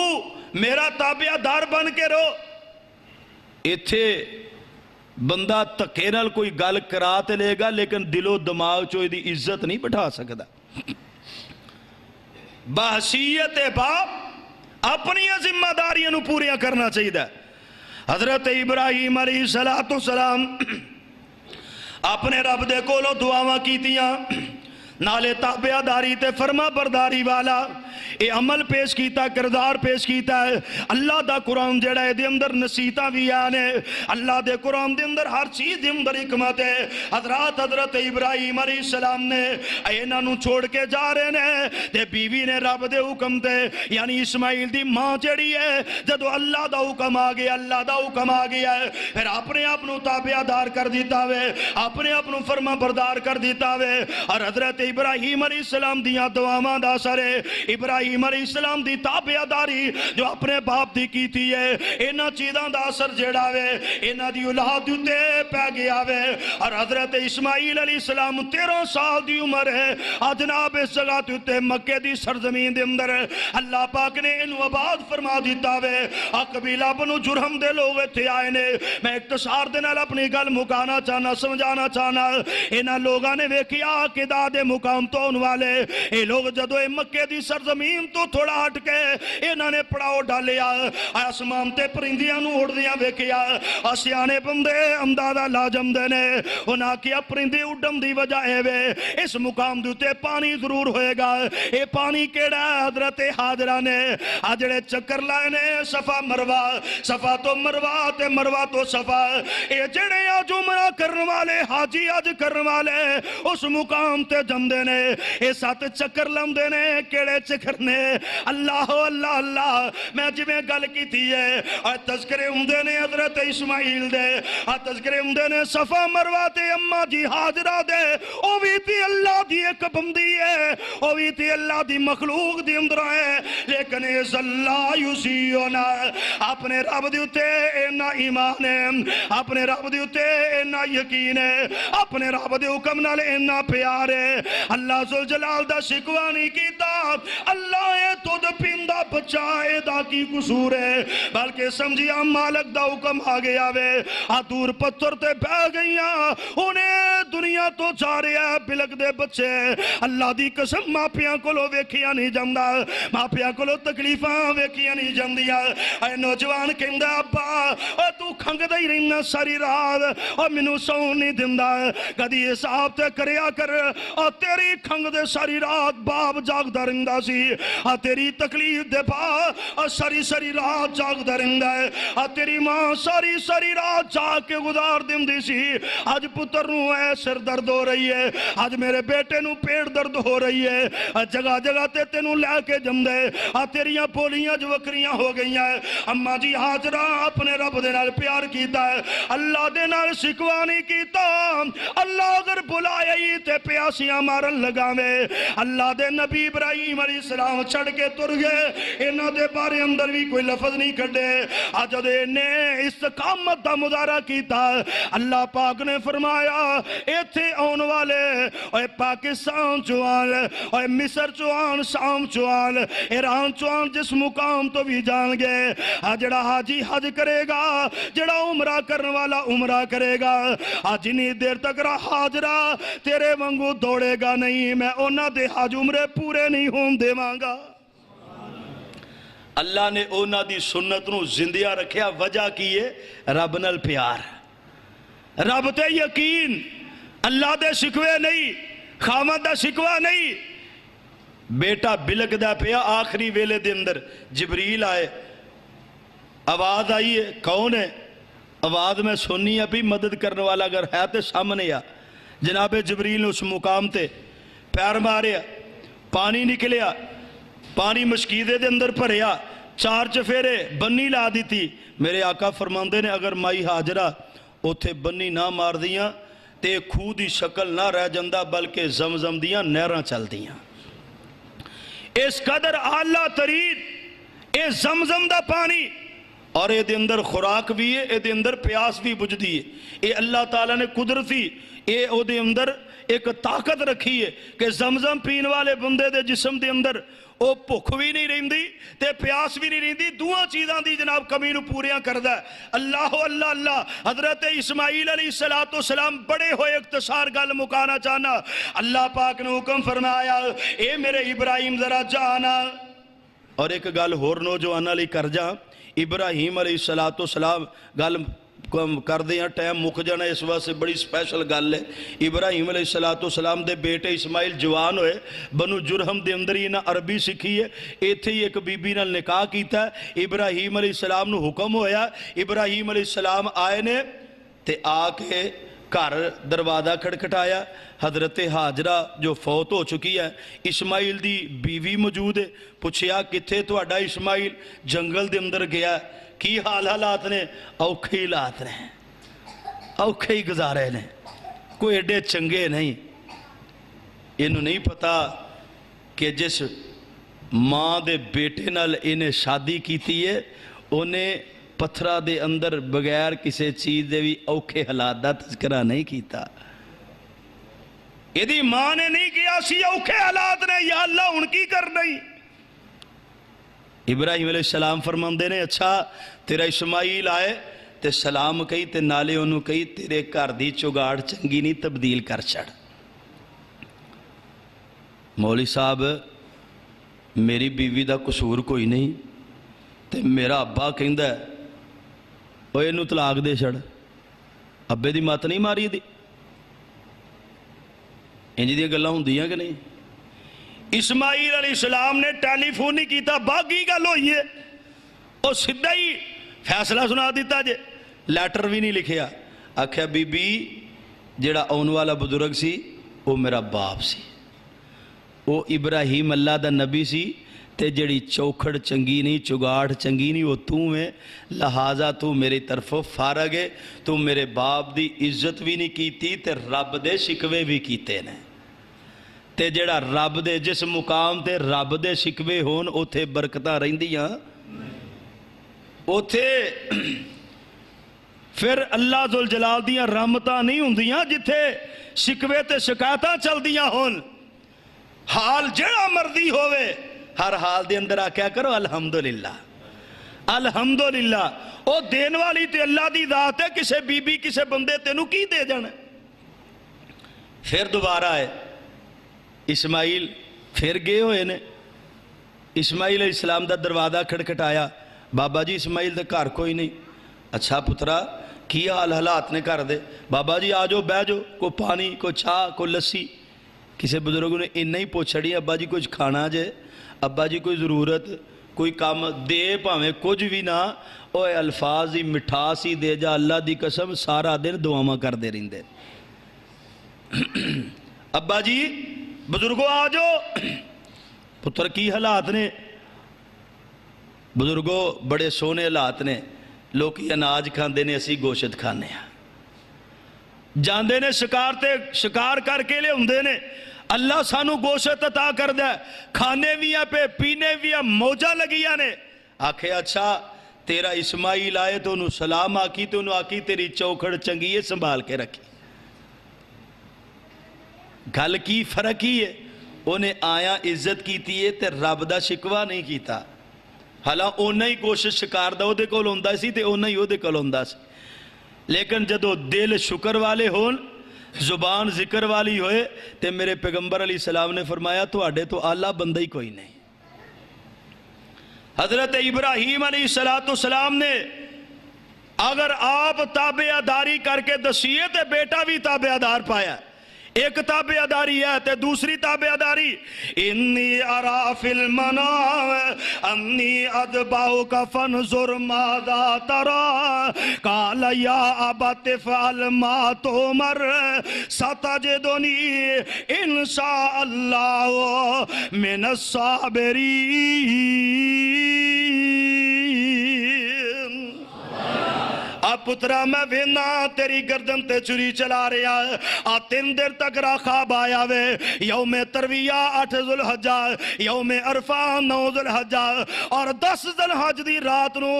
میرا تابعہ دار بن کے رو. ایتھے بندہ تکے نال کوئی گل کرا تے لے گا لیکن دل و دماغ چو دی عزت نہیں بٹھا سکدا. بحثیت باپ اپنی ذمہ داریاں نو پوریاں کرنا چاہیے. حضرت ابراہیم علیہ السلام اپنے رب دے کولو دعاواں کیتیاں نالے تابعہ داری تے فرما برداری والا اے عمل پیش کیتا کردار پیش کیتا ہے. اللہ دا قرآن جڑا ہے دے اندر نصیحتاں بھی آنے. اللہ دے قرآن دے اندر ہر چیز دے اندر حکمت ہے. حضرت ابراہیم علیہ السلام نے ایناں نو چھوڑ کے جا رہے نے تے بیوی نے رب دے حکم تے یعنی اسماعیل دی ماں جڑی ہے جدو اللہ دا حکم آ گیا اللہ دا حکم آ گیا ہے پھر اپنے آپ نو تابعہ دار کر دیتا وے اپنے آپ نو فرما بردار کر دیتا وے. اور حضرت ابراہیم علیہ السلام دیاں دعاواں دا اثر ہے. ابراہیم علیہ السلام دی تابعہ داری جو اپنے باپ دی کی تھی ہے اینا چیزاں دا اثر جیڑا وے اینا دی اولاد تے پہ گیا وے. اور حضرت اسماعیل علیہ السلام 13 سال دی عمر ہے جناب اس جگہ تے مکے دی سرزمین دے اندر اللہ پاک نے انو آباد فرما دیتا وے. قبیلہ بنو جرہم دے لوگ تھے آئے نے. میں اختصار دے نال اپنی گل مکانا چاہنا سمجھانا چاہنا. اینا لوگاں نے ویکھیا کہ دادے مقام تو ان والے اے لوگ جدو مکے دی سرزمین تو تھوڑا ہٹ کے انہاں نے پڑاؤ ڈالیا آسمان تے پرندیاں نو اڑدیاں ویکھیا. سیانے بندے اندازہ لا جمدے نے انہاں کیا پرندے اڈن دی وجہ ہے وے اس مقام دے تے پانی ضرور ہوئے گا. اے پانی کیڑا ہے حضرت حاجرہ نے جڑے چکر لائے نے صفا مروہ صفا تو مروہ تے مروہ تو صفا اے جڑے اج عمرہ کرن والے حاجی اج کرن والے اس مقام تے جمدے نے. اے 7 چکر لمدے نے کیڑے چکر نے اللہ اللہ اللہ میں جویں گل کیتی ہے اور تذکرے ہوندے نے حضرت اسماعیل دے اور تذکرے ہوندے نے صفا مروہ تے اما جی حاجرہ دے او وی تے اللہ دی ایک بندی ہے او وی تے اللہ دی مخلوق دی اندر ہے لیکن اس اللہ یسیونا اپنے رب دے اتے اینا ایمان ہے اپنے رب دے اتے اینا یقین ہے اپنے رب دے حکم نال اینا پیار ہے. اللہ ذوالجلال دا شکوہ نہیں کیتا اللہ اے تو دا پیندہ بچہ اے دا کی قصور ہے بلکہ سمجھیا مالک دا حکم آ گیا وے دور پتھر تے بہ گئیاں انہیں دنیا تو جا رہا ہے بلک دے بچے. اللہ دی قسم ماپیاں کو لو ویکھیاں نہیں جمدہ ماپیاں کو لو تکلیفاں ویکھیاں نہیں جمدیاں. اے نوجوان کہندہ ابا اے تو کھنگ دائی رہنا ساری رات اور منو سون نہیں دندہ کدی حساب تے کریا کر اور تیری کھنگ دے ساری رات باپ جاگ درندہ سی تیری تکلیف دے با ساری رات جاگ درندہ ہے تیری ماں ساری رات جاگ کے گزار دندی سی. آج پتر نو ہے سر درد ہو رہی ہے آج میرے بیٹے نو پیٹ درد ہو رہی ہے جگہ جگہ تے تینو لے کے جم دے تیریاں پولیاں جو وکریاں ہو گئی ہیں. اما جی حاجرہ اپنے رب دے نال پیار کیتا ہے اللہ دے نال شکوہ نہیں کیتا. اللہ اگر بلائے تے پیاسیاں مارن لگا میں اللہ دے نبی ابراہیم علیہ السلام چھڑ کے تر گئے انہاں دے بارے اندر بھی کوئی لفظ نہیں کڈے. آج دے نے استقامت دا مظاہرہ کیتا اللہ پاک نے فرمایا ایتھے آن والے اے پاکستان چوان اے مصر چوان شام چوان ایران چوان جس مقام تو بھی جان گے جڑا حاجی حج کرے گا جڑا عمرہ کرنے والا عمرہ کرے گا جنی دیر تک حاجرہ تیرے وانگو دوڑے گا نہیں میں اونا دے حج عمرے پورے نہیں ہون دے مانگا. اللہ نے اونا دی سنت نو زندیہ رکھیا وجہ کیے رب نال پیار رب تے یقین، اللہ دے شکوے نہیں، خامد دا شکوہ نہیں۔ بیٹا بلک دا پیا آخری ویلے دے اندر، جبریل آئے، آواز آئی ہے، کون ہے؟ آواز میں سننی ہے بھی مدد کرنے والا اگر ہے تو سامنے آ۔ جناب جبریل نے اس مقام تے پیر ماریا، پانی نکلیا، پانی مشکیدے دے اندر بھریا، 4 چفیرے بنی لا دیتی۔ میرے آقا فرماندے نے اگر مائی حاجرہ اوتھے بنی نہ مار دیاں تے خود دی شکل نہ رہ جندہ بلکہ زمزم دیاں نہراں چل دیاں۔ اس قدر اعلیٰ ترین اے زمزم دا پانی، اور اے دے اندر خوراک بھی ہے، اے دے اندر پیاس بھی بجھ دی ہے۔ اے اللہ تعالیٰ نے قدرتی اے او دے اندر ایک طاقت رکھی ہے کہ زمزم پین والے بندے دے جسم دے اندر او بھوک بھی نہیں رہندی تے پیاس بھی نہیں رہندی، دوہاں چیزاں دی جناب کمی نو پوریاں کردا ہے۔ اللہ اللہ اللہ۔ حضرت اسماعیل علیہ السلام بڑے ہوئے اختصار گل مکانا چاہنا، اللہ پاک نے حکم فرمایا اے میرے ابراہیم ذرا جانا۔ اور ایک گل ہور نوجوان علی کر جا، ابراہیم علیہ السلام گل کر دیا ٹائم مک جانا، اس واسطے بڑی سپیشل گل ہے۔ ابراہیم علیہ السلام دے بیٹے اسماعیل جوان ہوئے، بنو جرہم دے اندر ہی نہ عربی سکھی ہے، ایتھے ہی ایک بی بی نال نکاح کیتا ہے۔ ابراہیم علیہ السلام نو حکم ہویا، ابراہیم علیہ السلام آئے نے تے آ کے گھر دروازہ کھڑکھٹایا۔ حضرت حاجرہ جو فوت ہو چکی ہے، اسماعیل دی بیوی موجود ہے، پوچھیا کتھے تہاڈا اسماعیل؟ جنگل دے اندر گیا۔ کی حالات نے؟ اوکھے حالات نے، اوکھے ہی گزارے نے، کوئی ایڈے چنگے نہیں۔ انہوں نہیں پتا کہ جس ماں دے بیٹے نال انہیں شادی کیتی ہے انہیں پتھرہ دے اندر بغیر کسی چیز دے بھی اوکھے حالات دا تذکرہ نہیں کیتا۔ یہ دی ماں نے نہیں کیا سی اوکھے حالات نے، یا اللہ ان کی کر نہیں۔ ابراہیم علیہ السلام فرماندے نے اچھا تیرا اسماعیل آئے تے سلام کہی تے نالے انہوں کہی تیرے گھر دی چگاڑ چنگی نہیں تبدیل کر چھڑ۔ مولوی صاحب میری بیوی دا قصور کوئی نہیں تے میرا ابا کہندا ہے اوے انہوں طلاق دے چھڑ، ابے دی مت نہیں ماری دی؟ انج دی گلاں ہوندیاں کہ نہیں؟ اسماعیل علیہ السلام نے ٹیلی فون نہیں کیتا، باقی گل ہوئی ہے، اور سدھا ہی فیصلہ سنا دیتا جے، لیٹر بھی نہیں لکھیا۔ آکھیا بی بی جڑا آن والا بزرگ سی وہ میرا باپ سی، وہ ابراہیم اللہ دا نبی سی، تے جڑی چوکھڑ چنگی نہیں چگاڑ چنگی نہیں وہ توں ہے، لہٰذا تو میری طرف فارغ ہے، تو میرے باپ دی عزت بھی نہیں کیتی تے رب دے شکوے بھی کیتے نے۔ تے جڑا رب دے جس مقام تے رب دے شکوے ہون اوتھے برکتاں رہندیاں، اوتھے پھر اللہ ذوالجلال دیاں رحمتاں نہیں ہوندیاں جتھے شکوے تے شکایتاں چل دیاں ہون۔ حال جڑا مرضی ہوئے ہر حال دے اندر آکھیا کرو الحمدللہ الحمدللہ۔ او دین والی تے اللہ دی ذات ہے، کسے بی بی کسے بندے تینوں کی دے جانا۔ پھر دوبارہ آئے اسماعیل پھر گئے ہوئے نے، اسماعیل علیہ السلام دا دروازہ کھڑکھٹایا، بابا جی اسماعیل دے گھر کوئی نہیں۔ اچھا پترا کی حالات نے کر دے؟ بابا جی آجو بہ جو، کوئی پانی کوئی چھا کوئی لسی۔ کسی بزرگوں نے انہیں ہی پوچھڑی ابا جی کچھ کھانا جے، ابا جی کوئی ضرورت کوئی کام دے پاویں کچھ بھی نہ، اوے الفاظ ہی مٹھاس ہی دے جا، اللہ دی قسم سارا دن دعاواں کر دے رہندے۔ ابا جی بزرگوں آجو، پتر کی حالات نے؟ بزرگوں بڑے سونے حالات نے، لوگ اناج کھاندے نے اسی گوشت کھانے ہیں، جاندے نے شکار تے شکار کر کے لے ہوندے نے، اللہ سانو گوشت عطا کر دے، کھانے بھی ہیں پہ پینے بھی ہیں، موجہ لگیاں نے۔ آکھے اچھا تیرا اسماعیل آئے تو انہوں سلام آکی تو انہوں آکی تیری چوکھڑ چنگی ہے سنبھال کے رکھی۔ گل کی فرق ہی ہے، انہیں آیا عزت کیتی ہے تے رب دا شکوہ نہیں کیتا۔ حالاں انہیں ہی کوشش شکار دا او دے کول ہوندا سی تے انہیں ہی او دے کول ہوندا سی، لیکن جدو دل شکر والے ہون زبان ذکر والی ہوئے تے میرے پیغمبر علیہ السلام نے فرمایا تو آڑے تو اعلیٰ بندہ ہی کوئی نہیں۔ حضرت ابراہیم علیہ السلام نے اگر آپ تابعداری کر کے دسیے تے بیٹا بھی تابعدار پایا. ایک تابعداری ہے تے دوسری تابعداری انی ارا فی المنام انی اذبحک فانظر ماذا تری قال یا ابت افعل ما تؤمر ستجدنی ان شاء اللہ من الصابرین. پترا میں وینا تیری گردن تے چری چلا رہا ہے. 3 دیر تک را خواب آیا وے. یوم ترویہ 8 ذوالحجہ، یوم عرفہ 9 ذوالحجہ اور 10 ذوالحج دی رات نو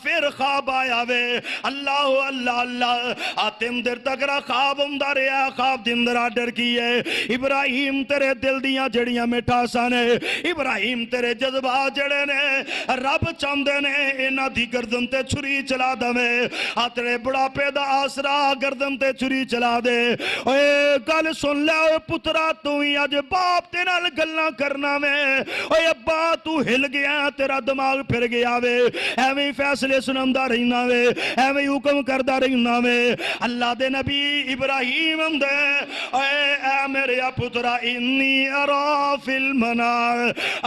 پھر خواب آیا وے. اللہ اللہ اللہ 3 دیر تک را خواب ہوندا رہا. خواب دے اندر آرڈر کیے ابراہیم تیرے دل دیاں جڑیاں مٹھاساں نے، ابراہیم تیرے جذبات جڑے نے رب چاہندے نے انہاں دی گردن تے چھری چلا دے. تیرے بڑھاپے دا آسرا گردن تے چھری چلا دے. اوے گل سن لے اوے پترا تو ہی اج باپ تے نال گلاں کرنا وے. اوے ابا تو ہل گیا تیرا دماغ پھر گیا وے. ایویں فیصلے سناوندا رہنا وے، ایویں حکم کردا رہنا وے. اللہ دے نبی ابراہیم دے اے میرے پترا انی ارا فی المنام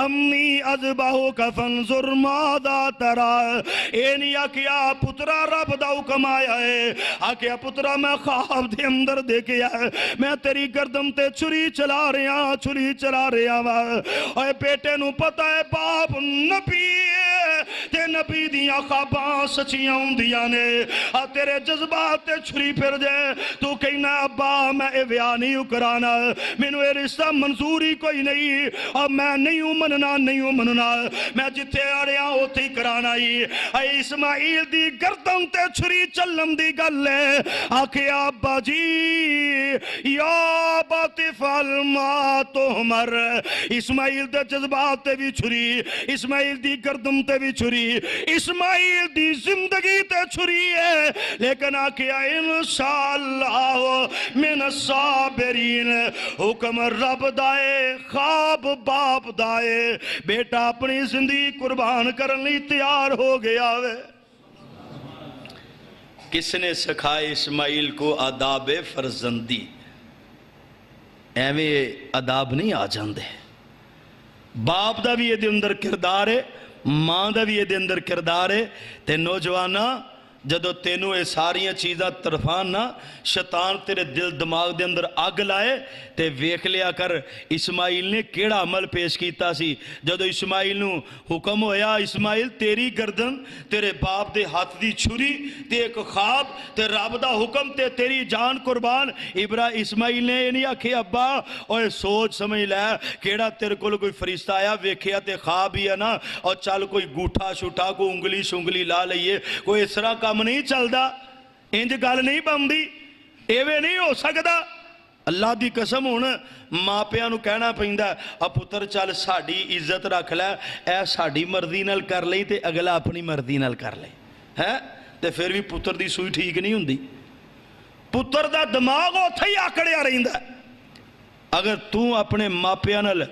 انی اذبحک فانظر ماذا تری. اے نہیں آکھیا پترا رب دا حکم آیا ہے. آکھیا پترا میں خواب دے اندر دیکھیا ہے میں تیری گردن تے چھری چلا رہا، چھری چلا رہا وا. اے بیٹے نو پتہ ہے باپ نبی تے نبی دیاں خواباں سچیاں ہوندیاں نے. تیرے جذبات تے چھری پھر جائے تو کہنا ابا میں اے ویاہ نہیں کرانا، مینوں اے رشتہ منظوری کوئی نہیں اور میں نہیں مننا، نہیں مننا. میں جتھے آ رہا اوتھے ہی کرانا ہی. اے اسماعیل دی گردن تے چھری چلن دی گل ہے. آکھیا ابا جی یا بات فعل ما تؤمر. اسماعیل دے جذبات تے بھی چھری، اسماعیل دی گردن تے بھی چھری، اسماعیل دی زندگی تے چھری ہے. لیکن آکھیا انشاءاللہ من الصابرین. حکم رب دائے، خواب باپ دائے. بیٹا اپنی زندگی قربان کرنے لی تیار ہو گیا ہے. کس نے سکھائے اسماعیل کو آداب فرزندی؟ ایویں آداب نہیں آ جاندے. باپ دا بھی یہ دے اندر کردار ہے، ماں دا بھی یہ دے اندر کردار ہے. تے نوجوانہ جدو تینوں اے ساریاں چیزاں طرفان نا شیطان تیرے دل دماغ دے اندر آگ لائے تے ویکھ لیا کر اسماعیل نے کیڑا عمل پیش کیتا سی. جدو اسماعیل نو حکم ہویا اسماعیل تیری گردن تیرے باپ دے ہاتھ دی چھری تے ایک خواب تے رب دا حکم تے تیری جان قربان. اسماعیل نے یہ نہیں آکھے ابا اوے سوچ سمجھ لے کیڑا تیرے کو کوئی فرشتہ آیا ویکھیا تے خواب ہی ہے نا اور چل کوئی گوٹھا شوٹا کو انگلی شنگلی لا لئیے. کوئی اس طرح کام نہیں چلدا، انج گل نہیں بندی، ایویں نہیں ہو سکدا. اللہ دی قسم ہون ماں پیاں نو کہنا پیندا ہے پتر چل ساڈی عزت رکھ لے، اے ساڈی مرضی نال کر لئی تے اگلا اپنی مرضی نال کر لے ہے تے پھر بھی پتر دی سوئی ٹھیک نہیں ہوندی. پتر دا دماغ اوتھے ہی آکڑیا رہندا. اگر تو اپنے ماں پیاں نال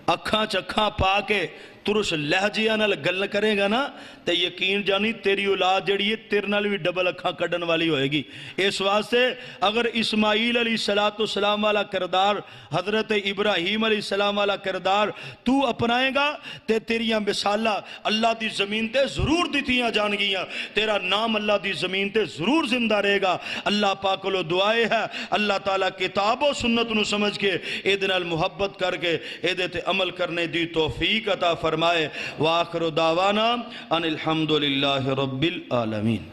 اکھاں چکھاں پا کے ترش لہجیاں نال گل کرے گا نا تے یقین جانی تیری اولاد جڑی ہے تیرے نال بھی ڈبل اکھاں کڈن والی ہوئے گی. اس واسطے اگر اسماعیل علیہ السلام والا کردار، حضرت ابراہیم علیہ السلام والا کردار تو اپنائے گا تے تیریاں مثالہ اللہ دی زمین تے ضرور دیتیاں جان گیاں. تیرا نام اللہ دی زمین تے ضرور زندہ رہے گا. اللہ پاک کو دعائے ہے اللہ تعالیٰ کتاب و سنت نو سمجھ کے اے نال محبت کر کے اے تے عمل کرنے دی توفیق عطا فرمائے. وآخر دعوانا ان الحمدللہ رب العالمین.